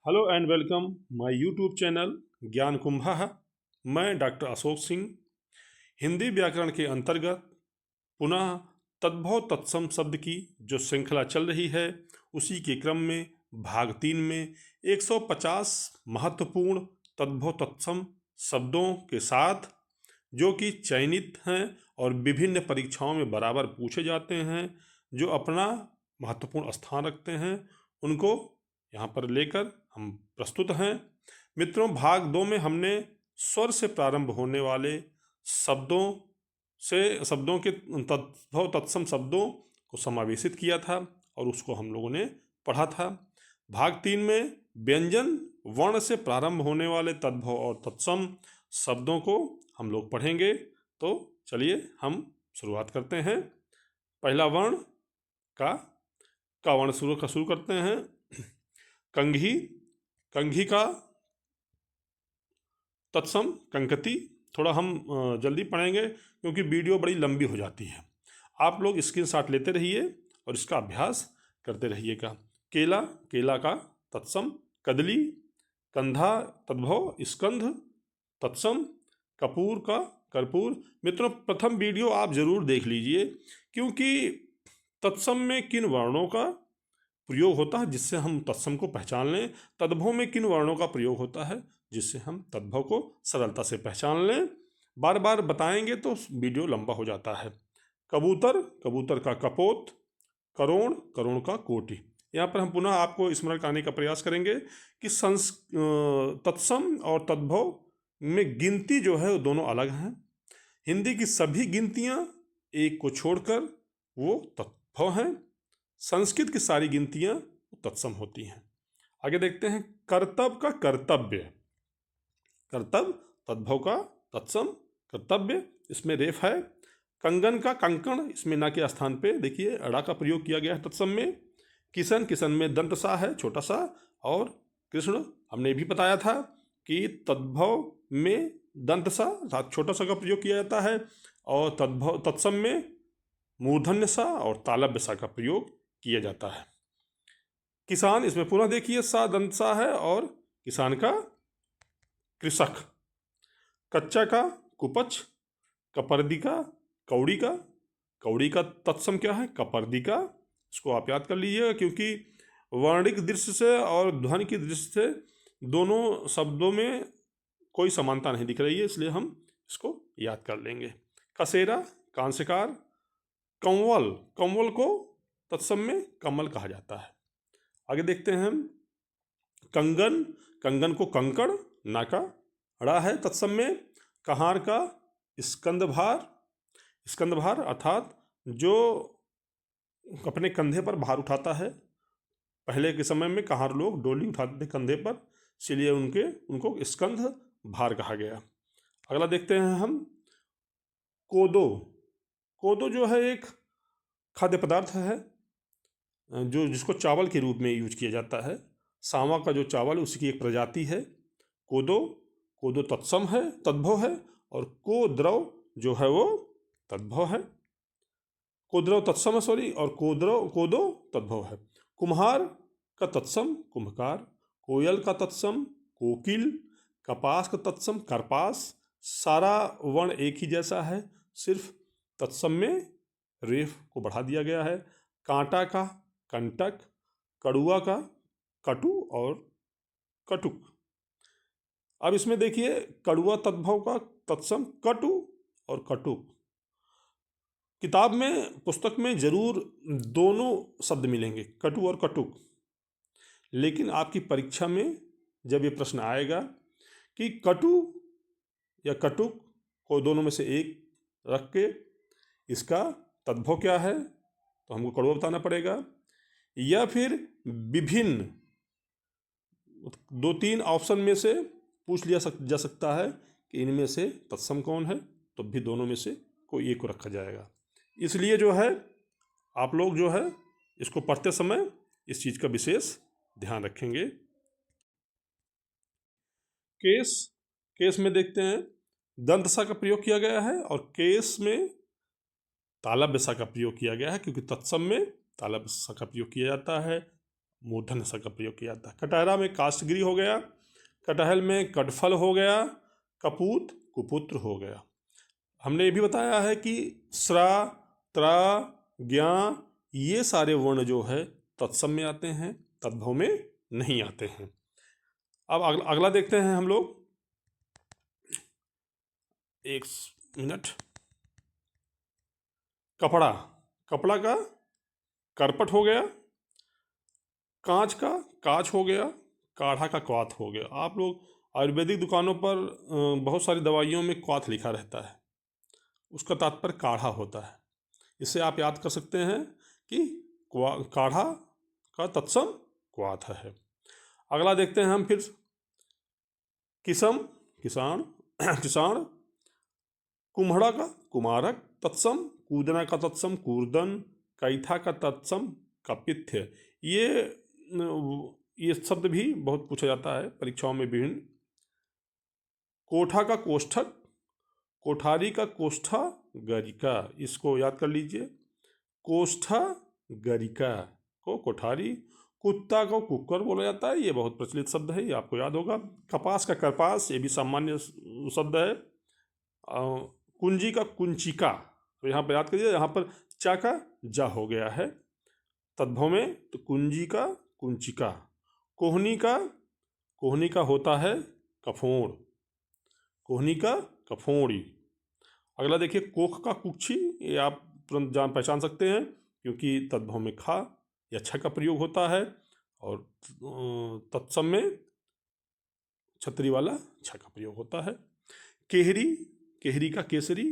Hello and welcome my YouTube channel ज्ञान कुंभा। मैं doctor Ashok Singh. Hindi व्याकरण के अंतर्गत पुनः तद्भव तत्सम शब्द की जो श्रृंखला चल रही है उसी के क्रम में भाग 3 में 150 महत्वपूर्ण तद्भव तत्सम शब्दों के साथ जो कि चयनित हैं और विभिन्न परीक्षाओं में बराबर पूछे जाते हैं, जो अपना महत्वपूर्ण स्थान रखते हैं, उनको यहाँ पर लेकर हम प्रस्तुत हैं। मित्रों, भाग 2 में हमने स्वर से प्रारंभ होने वाले शब्दों के तद्भव तत्सम शब्दों को समावेशित किया था और उसको हम लोगों ने पढ़ा था। भाग 3 में व्यंजन वर्ण से प्रारंभ होने वाले तद्भव और तत्सम शब्दों को हम लोग पढ़ेंगे। तो चलिए हम शुरुआत करते हैं। पहला वर्ण का वर्ण शुरू करते हैं। कंघी, कंघी का तत्सम कंकती। थोड़ा हम जल्दी पढ़ेंगे क्योंकि वीडियो बड़ी लंबी हो जाती है। आप लोग स्क्रीनशॉट लेते रहिए और इसका अभ्यास करते रहिएगा। केला, केला का तत्सम कदली। कंधा तद्भव स्कंध तत्सम। कपूर का कर्पूर। मित्रों, प्रथम वीडियो आप जरूर देख लीजिए क्योंकि तत्सम में किन वर्णों का प्रयोग होता है जिससे हम तत्सम को पहचान लें, तद्भव में किन वर्णों का प्रयोग होता है जिससे हम तद्भव को सरलता से पहचान लें। बार बार बताएंगे तो वीडियो लंबा हो जाता है। कबूतर, कबूतर का कपोत। करोड़, करोड़ का कोटि। यहाँ पर हम पुनः आपको स्मरण कराने का प्रयास करेंगे कि तत्सम और तद्भव में गिनती जो है वो दोनों अलग हैं। हिंदी की सभी गिनतियाँ एक को छोड़कर वो तद्भव हैं। संस्कृत की सारी गिनतियाँ तत्सम होती हैं। आगे देखते हैं। कर्तव्य का कर्तव्य। कर्तव्य तद्भव का तत्सम कर्तव्य, इसमें रेफ है। कंगन का कंकण, इसमें ना के स्थान पे देखिए अड़ा का प्रयोग किया गया है तत्सम में। किशन, किशन में दंत सा है छोटा सा। और कृष्ण, हमने भी बताया था कि तद्भव में दंत सा छोटा सा का प्रयोग किया जाता है और तत्सम में मूर्धन्य सा और तालव्य सा का प्रयोग किया जाता है। किसान, इसमें पुनः देखिए सा दंत सा है और किसान का कृषक। कच्चा का कुपच। कपर्दिका कौड़ी का। कौड़ी का तत्सम क्या है? कपर्दिका। इसको आप याद कर लीजिएगा क्योंकि वर्णिक दृष्टि से और ध्वनि की दृष्टि से दोनों शब्दों में कोई समानता नहीं दिख रही है, इसलिए हम इसको याद कर लेंगे। कसेरा कांस्यकार। कंवल, कंवल को तत्सम में कमल कहा जाता है। आगे देखते हैं हम। कंगन, कंगन को कंकड़ नाका अड़ा है तत्सम में। कहार का स्कंदभार। स्कंदभार अर्थात जो अपने कंधे पर भार उठाता है। पहले के समय में कहार लोग डोली उठाते थे कंधे पर, इसलिए उनको स्कंद भार कहा गया। अगला देखते हैं हम। कोदो, कोदो जो है एक खाद्य पदार्थ है जो जिसको चावल के रूप में यूज किया जाता है। सांवा का जो चावल है उसकी एक प्रजाति है कोदो। कोदो तत्सम है, तद्भव है। और को द्रव जो है वो तद्भव है। कोद्रव तत्सम है, सॉरी, और कोदो तद्भव है। कुम्हार का तत्सम कुंभकार। कोयल का तत्सम कोकिल। कपास का तत्सम करपास। सारा वर्ण एक ही जैसा है, सिर्फ तत्सम में रेफ को बढ़ा दिया गया है। कांटा का कंटक। कड़ुआ का कटु और कटुक। अब इसमें देखिए कड़ुआ तद्भव का तत्सम कटु और कटुक। किताब में, पुस्तक में जरूर दोनों शब्द मिलेंगे, कटु और कटुक, लेकिन आपकी परीक्षा में जब ये प्रश्न आएगा कि कटु या कटुक को दोनों में से एक रख के इसका तद्भव क्या है तो हमको कड़ुआ बताना पड़ेगा, या फिर विभिन्न 2-3 ऑप्शन में से पूछ लिया जा सकता है कि इनमें से तत्सम कौन है, तो भी दोनों में से कोई एक को रखा जाएगा। इसलिए जो है आप लोग जो है इसको पढ़ते समय इस चीज़ का विशेष ध्यान रखेंगे। केस, केस में देखते हैं दंत सा का प्रयोग किया गया है और केस में तालव्य सा का प्रयोग किया गया है क्योंकि तत्सम में तालव्य सा का प्रयोग किया जाता है मूर्धन्य स का प्रयोग किया जाता है। कटहरा में काष्ठगिरी हो गया, कटहल में कटफल हो गया, कपूत कुपुत्र हो गया। हमने ये भी बताया है कि स्रा, त्रा, ज्ञा ये सारे वर्ण जो है तत्सम में आते हैं, तद्भव में नहीं आते हैं। अब अगला देखते हैं हम लोग, एक मिनट। कपड़ा, कपड़ा का करपट हो गया, कांच का काच हो गया, काढ़ा का क्वाथ हो गया। आप लोग आयुर्वेदिक दुकानों पर बहुत सारी दवाइयों में क्वाथ लिखा रहता है, उसका तात्पर्य काढ़ा होता है। इससे आप याद कर सकते हैं कि काढ़ा का तत्सम क्वाथ है। अगला देखते हैं हम फिर, किसम किसान किसान, कुम्हड़ा का कुमारक तत्सम, कूदना का तत्सम कूर्दन, कैथा का तत्सम कपित्य। ये शब्द भी बहुत पूछा जाता है परीक्षाओं में विभिन्न। कोठा का कोष्ठक, कोठारी का कोष्ठा गरिका, इसको याद कर लीजिए। कोष्ठा गरिका को कोठारी, कुत्ता को कुक्कर बोला जाता है, ये बहुत प्रचलित शब्द है, ये आपको याद होगा। कपास का करपास, ये भी सामान्य शब्द है। कुंजी का कुंचिका, तो यहाँ पर याद करिए, यहाँ पर चा का जा हो गया है तद्भव में, तो कुंजी का कुंचिका। कोहनी का होता है कफोड़, कोहनी का कफोड़ी। अगला देखिए, कोख का कुक्षी, ये आप तुरंत पहचान सकते हैं क्योंकि तद्भव में खा या छ का प्रयोग होता है और तत्सम में छतरी वाला छ का प्रयोग होता है। केहरी का केसरी,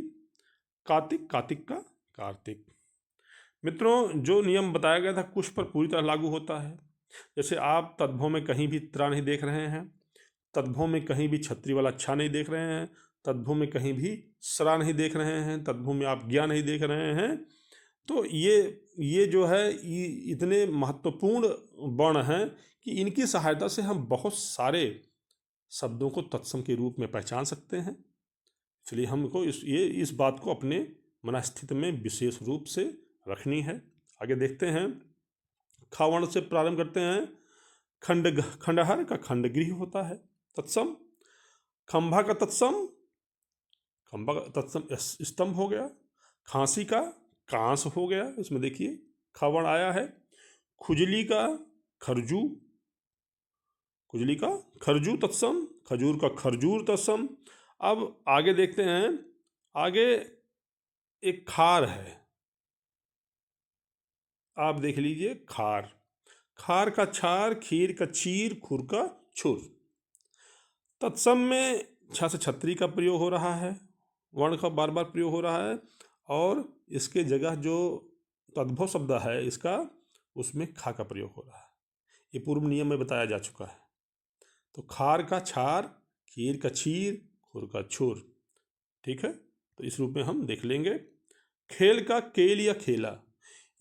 कार्तिक का कार्तिक। मित्रों, जो नियम बताया गया था कुछ पर पूरी तरह लागू होता है। जैसे आप तद्भव में कहीं भी त्रा नहीं देख रहे हैं, तद्भव में कहीं भी छतरी वाला छा नहीं देख रहे हैं, तद्भव में कहीं भी सरा नहीं देख रहे हैं, तद्भव में आप ज्ञा नहीं देख रहे हैं, तो ये जो है ये इतने महत्वपूर्ण वर्ण हैं कि इनकी सहायता से हम बहुत सारे शब्दों को तत्सम के रूप में पहचान सकते हैं। इसलिए हमको इस बात को अपने मनस्थिति में विशेष रूप से रखनी है। आगे देखते हैं, ख वर्ण से प्रारंभ करते हैं। खंडहर का खंडगृह होता है तत्सम। खंभा का तत्सम स्तंभ हो गया। खांसी का कांस हो गया, इसमें देखिए ख वर्ण आया है। खुजली का खरजू तत्सम, खजूर का खरजूर तत्सम। अब आगे देखते हैं, आगे एक खार है, आप देख लीजिए, खार का छार, खीर का चीर, खुर का छुर। तत्सम में छ से छतरी का प्रयोग हो रहा है, वर्ण का बार बार प्रयोग हो रहा है, और इसके जगह जो तद्भव शब्द है इसका, उसमें खा का प्रयोग हो रहा है। ये पूर्व नियम में बताया जा चुका है। तो खार का छार, खीर का छीर, खुर का छुर। ठीक है, तो इस रूप में हम देख लेंगे। खेल का केल या खेला,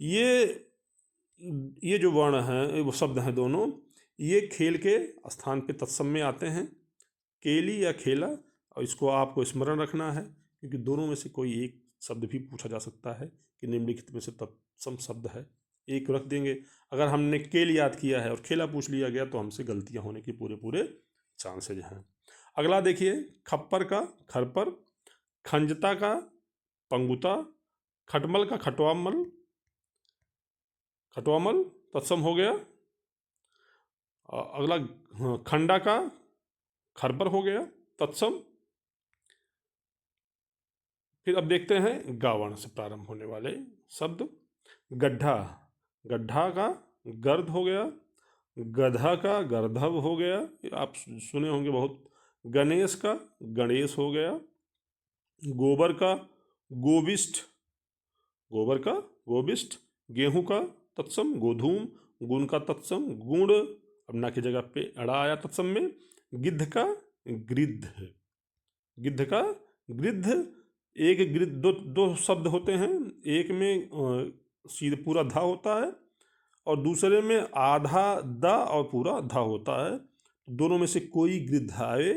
ये जो वर्ण हैं, वो शब्द हैं दोनों, ये खेल के स्थान पे तत्सम में आते हैं, केली या खेला। और इसको आपको स्मरण रखना है क्योंकि दोनों में से कोई एक शब्द भी पूछा जा सकता है कि निम्नलिखित में से तत्सम शब्द है, एक रख देंगे। अगर हमने केल याद किया है और खेला पूछ लिया गया तो हमसे गलतियां होने की पूरे चांसेज हैं। अगला देखिए, खप्पर का खरपर, खंजता का पंगुता, खटमल का खटवामल तत्सम हो गया। अगला खंडा का खरपर हो गया तत्सम। फिर अब देखते हैं गावर्ण से प्रारंभ होने वाले शब्द। गड्ढा का गर्द हो गया, गधा का गर्धव हो गया, आप सुने होंगे बहुत। गणेश का गणेश हो गया। गोबर का गोबिष्ठ, गेहूं का तत्सम गोधूम, गुण का तत्सम गुण, अब ना की जगह पे अड़ा आया तत्सम में। गिद्ध का गिद्ध, एक गिद्ध दो शब्द होते हैं, एक में सीधे पूरा धा होता है और दूसरे में आधा दा और पूरा धा होता है। दोनों में से कोई गिद्ध आए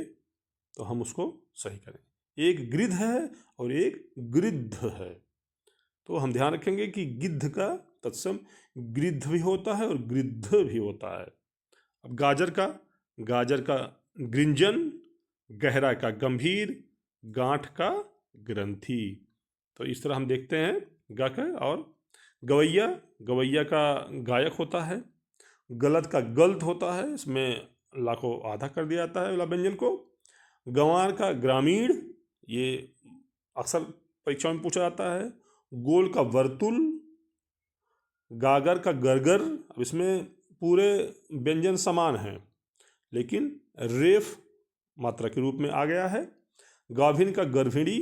तो हम उसको सही करें। एक गिद्ध है और एक गिद्ध है, तो हम ध्यान रखेंगे कि गिद्ध का तत्सम गृद्ध भी होता है और गृद्ध भी होता है। अब गाजर का गृंजन, गहरा का गंभीर, गांठ का ग्रंथि। तो इस तरह हम देखते हैं गा का। और गवैया का गायक होता है। गलत का गलत होता है, इसमें ला को आधा कर दिया जाता है ला व्यंजन को। गंवार का ग्रामीण, ये अक्सर परीक्षाओं में पूछा जाता है। गोल का वर्तुल, गागर का गरगर। अब इसमें पूरे व्यंजन समान हैं लेकिन रेफ मात्रा के रूप में आ गया है। गाभिन का गर्भिणी,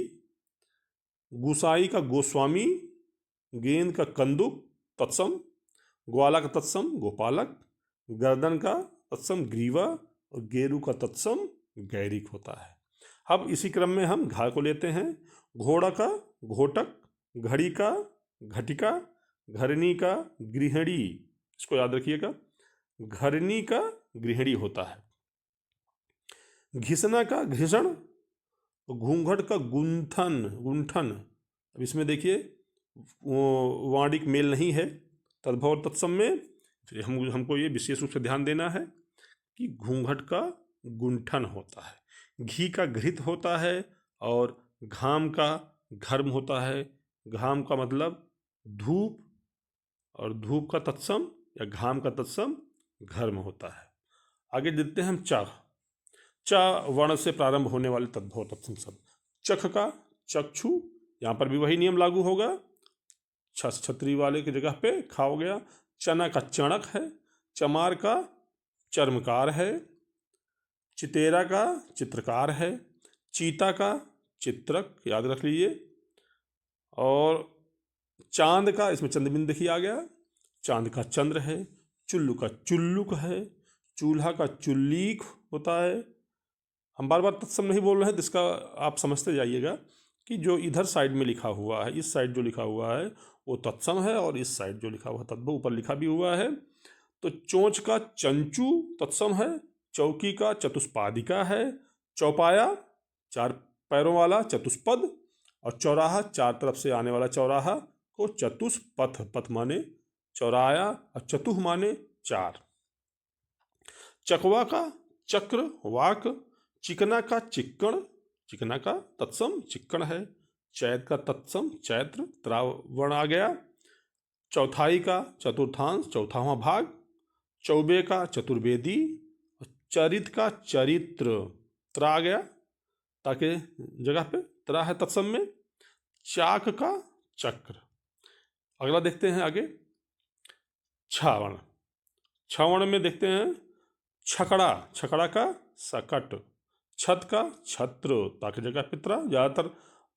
गुसाई का गोस्वामी, गेंद का कंदुक तत्सम, ग्वाला का तत्सम गोपालक, गर्दन का तत्सम ग्रीवा और गेरू का तत्सम गैरिक होता है। अब इसी क्रम में हम घा को लेते हैं। घोड़ा का घोटक, घड़ी का घटिका, घरनी का गृहिणी, इसको याद रखिएगा, घरनी का गृहिणी होता है। घिसना का घिसण, घूंघट का गुंठन। अब इसमें देखिए वो वाणिक मेल नहीं है तद्भव और तत्सम में, हमको ये विशेष रूप से ध्यान देना है कि घूंघट का गुंठन होता है। घी का घृत होता है और घाम का घर्म होता है। घाम का मतलब धूप और धूप का तत्सम या घाम का तत्सम घर्म होता है। आगे देखते हैं हम चा वर्ण से प्रारंभ होने वाले तद्भव तत्सम शब्द। चख का चक्षु, यहाँ पर भी वही नियम लागू होगा, छतरी वाले की जगह पे खा हो गया। चना का चणक है। चमार का चर्मकार है। चितेरा का चित्रकार है। चीता का चित्रक, याद रख लीजिए। और चांद का, इसमें चंद्रबिंद देखिए आ गया, चांद का चंद्र है। चुल्लू का चुल्लुक है। चूल्हा का चुल्लीक होता है। हम बार बार तत्सम नहीं बोल रहे हैं, जिसका आप समझते जाइएगा कि जो इधर साइड में लिखा हुआ है, इस साइड जो लिखा हुआ है वो तत्सम है और इस साइड जो लिखा हुआ तद्भव ऊपर लिखा भी हुआ है। तो चोंच का चंचू तत्सम है। चौकी का चतुष्पादिका है। चौपाया चार पैरों वाला चतुष्पद, और चौराहा चार तरफ से आने वाला चौराहा को चतुष्पथ, पथ माने चौराया और चतुः माने चार। चकवा का चक्र वाक। चिकना का चिक्कण, चिकना का तत्सम चिक्कण है। चैत का तत्सम चैत्र, त्रावण आ गया। चौथाई का चतुर्थांश, चौथावां भाग। चौबे का चतुर्वेदी। चरित का चरित्र, त्रा आ गया, ताकि जगह पे त्रा है तत्सम में। चाक का चक्र। अगला देखते हैं आगे छावण। छावण में देखते हैं छकड़ा, छकड़ा का सकट। छत का छत्र, ताकि जगह पे त्रा, ज़्यादातर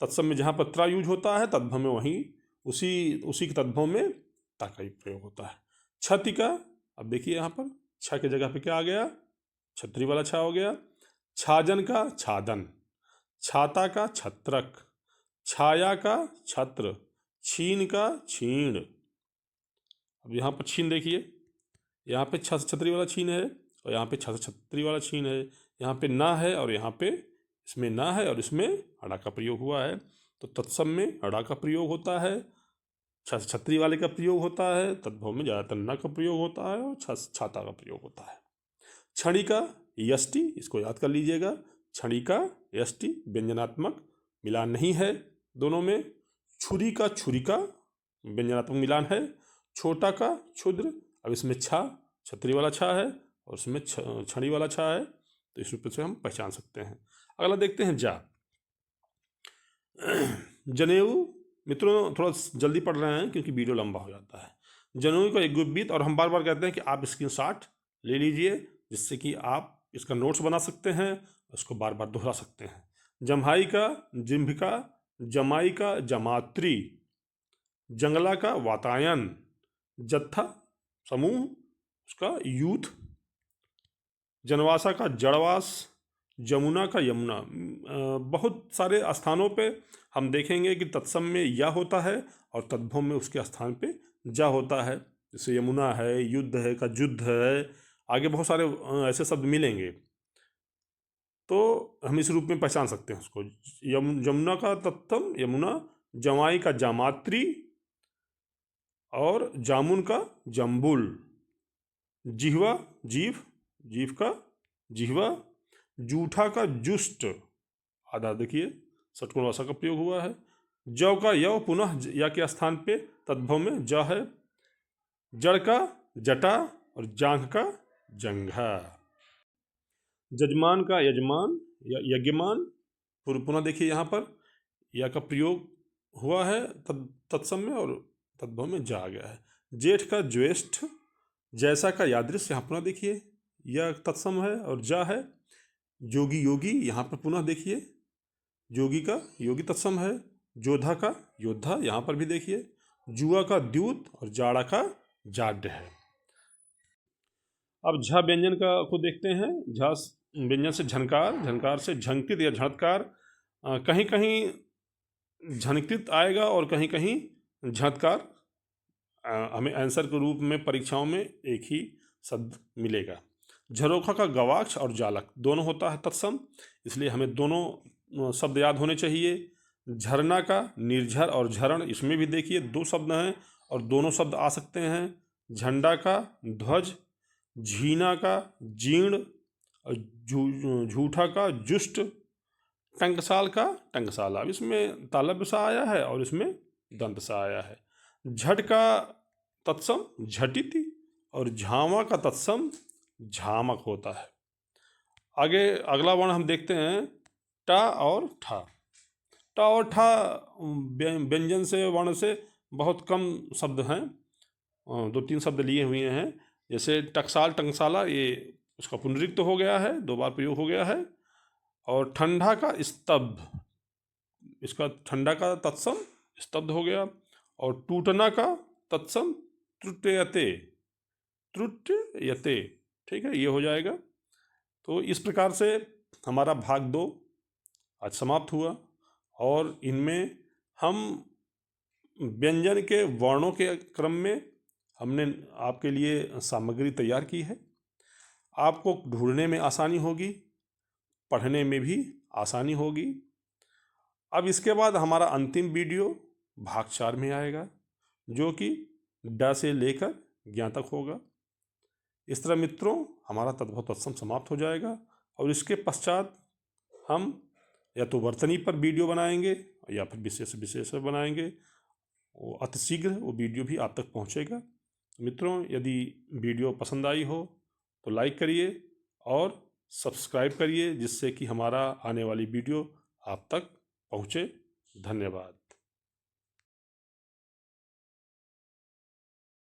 तत्सम में जहाँ पर त्रा यूज होता है तद्भव में वहीं उसी के तद्भव में ता का प्रयोग होता है। छति का, अब देखिए यहाँ पर छ की जगह पे क्या आ गया, छतरी वाला छा हो गया। छाजन का छादन। छाता का छत्रक। छाया का छत्र। छीन का छीण। अब यहाँ पर छीन देखिए, यहाँ पे छतरी वाला छीन है और यहाँ पे छतरी वाला छीन है। यहाँ पे ना है और यहाँ पे इसमें ना है और इसमें अड़ा का प्रयोग हुआ है। तो तत्सम में अड़ा का प्रयोग होता है, छतरी वाले का प्रयोग होता है, तद्भव में ज़्यादातर ना का प्रयोग होता है और छाता का प्रयोग होता है। छड़ी का यष्टि, इसको याद कर लीजिएगा, छड़ी का यष्टि व्यंजनात्मक मिलान नहीं है दोनों में। छुरी का छुरिका व्यंजनात्मक मिलान है। छोटा का क्षुद्र, अब इसमें छा छतरी वाला छा है और उसमें छड़ी वाला छा है, तो इस रूप से हम पहचान सकते हैं। अगला देखते हैं जा। जनेऊ, मित्रों थोड़ा जल्दी पढ़ रहे हैं क्योंकि वीडियो लंबा हो जाता है। जनेऊ का एक गुब्बित, और हम बार बार कहते हैं कि आप स्क्रीनशॉट ले लीजिए जिससे कि आप इसका नोट्स बना सकते हैं, उसको बार बार दोहरा सकते हैं। जम्हाई का जिम्भिका। जमाई का जमात्री। जंगला का वातायन। जत्था समूह, उसका यूथ। जनवासा का जड़वास। जमुना का यमुना। बहुत सारे स्थानों पे हम देखेंगे कि तत्सम में या होता है और तद्भव में उसके स्थान पे जा होता है, जैसे यमुना है, युद्ध है का युद्ध है, आगे बहुत सारे ऐसे शब्द मिलेंगे, तो हम इस रूप में पहचान सकते हैं उसको। जमुना का तत्सम यमुना। जमाई का जामात्री और जामुन का जम्बुल, जिह्वा जीभ, जीभ का जिह्वा, जूठा का जुष्ट, आधा देखिए षटकोण भाषा का प्रयोग हुआ है। जौ का यव पुनः या के स्थान पे तद्भव में ज है। जड़ का जटा और जांघ का जंघा। जजमान का यजमान या यज्ञमान, पुनः देखिए यहाँ पर या का प्रयोग हुआ है तत्सम में और तद्भव में जा आ गया है। जेठ का ज्येष्ठ, जैसा का यादृश, यहाँ पुनः देखिए यह तत्सम है और जा है। जोगी योगी, यहाँ पर पुनः देखिए जोगी का योगी तत्सम है। जोधा का योद्धा, यहाँ पर भी देखिए जुआ का द्यूत और जाड़ा का जाड्य है। अब झ व्यंजन का को देखते हैं। झ व्यंजन से झनकार, झनकार से झंकृत या झड़कार, कहीं कहीं झनकृत आएगा और कहीं कहीं झटकार। हमें आंसर के रूप में परीक्षाओं में एक ही शब्द मिलेगा। झरोखा का गवाक्ष और जालक दोनों होता है तत्सम, इसलिए हमें दोनों शब्द याद होने चाहिए। झरना का निर्झर और झरण, इसमें भी देखिए दो शब्द हैं और दोनों शब्द आ सकते हैं। झंडा का ध्वज, झीना का जीर्ण और झूठा का जुष्ट, टंकसाल का टंकसाला। अब इसमें तालव्य सा आया है और इसमें दंत सा आया है। झट का तत्सम झटिति और झावा का तत्सम झामक होता है। आगे अगला वर्ण हम देखते हैं टा और ठा। टा और ठा व्यंजन से वर्ण से बहुत कम शब्द हैं, 2-3 शब्द लिए हुए हैं। जैसे टकसाल टंकसाला, ये उसका पुनरुक्त हो गया है, 2 बार प्रयोग हो गया है। और ठंडा का स्तब्ध, इसका ठंडा का तत्सम स्तब्ध हो गया। और टूटना का तत्सम त्रुटयते, त्रुटयते, ठीक है, ये हो जाएगा। तो इस प्रकार से हमारा भाग 2 आज समाप्त हुआ और इनमें हम व्यंजन के वर्णों के क्रम में हमने आपके लिए सामग्री तैयार की है। आपको ढूंढने में आसानी होगी, पढ़ने में भी आसानी होगी। अब इसके बाद हमारा अंतिम वीडियो भाग 4 में आएगा, जो कि ड से लेकर ज्ञ तक होगा। इस तरह मित्रों हमारा तद्भव तत्सम समाप्त हो जाएगा और इसके पश्चात हम या तो वर्तनी पर वीडियो बनाएंगे या फिर विशेष पर बनाएंगे। वो अतिशीघ्र वो वीडियो भी आप तक पहुंचेगा। मित्रों यदि वीडियो पसंद आई हो तो लाइक करिए और सब्सक्राइब करिए, जिससे कि हमारा आने वाली वीडियो आप तक पहुंचे। धन्यवाद।